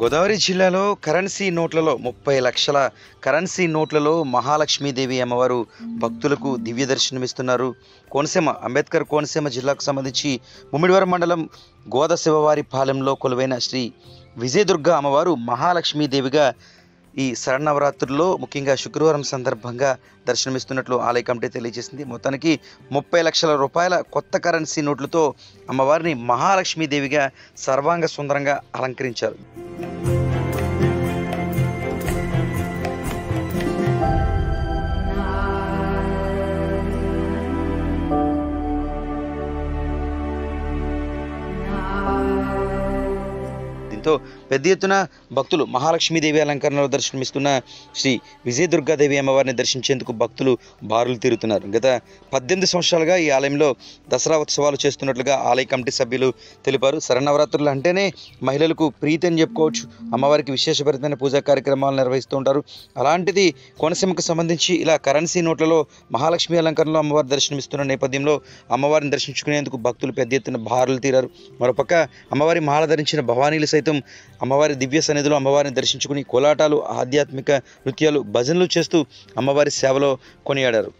గోదావరి జిల్లాలో కరెన్సీ నోట్లలో 30 లక్షల కరెన్సీ నోట్లలో మహాలక్ష్మీదేవి అమ్మవారు భక్తులకు దివ్య దర్శనమిస్తున్నారు. కోనసీమ అంబేద్కర్ కోనసీమ జిల్లాకు సంబంధించి ముమ్మిడివరం మండలం గోద శివవారి పాలెంలో కొలువైన శ్రీ విజయదుర్గ అమ్మవారు మహాలక్ష్మీదేవిగా ఈ శరన్నవరాత్రుల్లో ముఖ్యంగా శుక్రవారం సందర్భంగా దర్శనమిస్తున్నట్లు ఆలయ కమిటీ తెలియజేసింది. మొత్తానికి 30 లక్షల రూపాయల కొత్త కరెన్సీ నోట్లతో అమ్మవారిని మహాలక్ష్మీదేవిగా సర్వాంగ సుందరంగా అలంకరించారు. దీంతో పెద్ద ఎత్తున భక్తులు మహాలక్ష్మీదేవి అలంకరణలో దర్శనమిస్తున్న శ్రీ విజయదుర్గాదేవి అమ్మవారిని దర్శించేందుకు భక్తులు బారులు తీరుతున్నారు. గత 18 సంవత్సరాలుగా ఈ ఆలయంలో దసరా ఉత్సవాలు చేస్తున్నట్లుగా ఆలయ కమిటీ సభ్యులు తెలిపారు. శరన్నవరాత్రులు అంటేనే మహిళలకు ప్రీతి అని చెప్పుకోవచ్చు. అమ్మవారికి విశేషభరితమైన పూజా కార్యక్రమాలు నిర్వహిస్తూ ఉంటారు. అలాంటిది కోనసీమకు సంబంధించి ఇలా కరెన్సీ నోట్లలో మహాలక్ష్మి అలంకరణలో అమ్మవారి దర్శనమిస్తున్న నేపథ్యంలో అమ్మవారిని దర్శించుకునేందుకు భక్తులు పెద్ద ఎత్తున బారులు తీరారు. మరోపక్క అమ్మవారి మాల ధరించిన భవానీలు సైతం అమ్మవారి దివ్య సన్నిధిలో అమ్మవారిని దర్శించుకుని కోలాటాలు, ఆధ్యాత్మిక నృత్యాలు, భజనలు చేస్తూ అమ్మవారి సేవలో కొనియాడారు.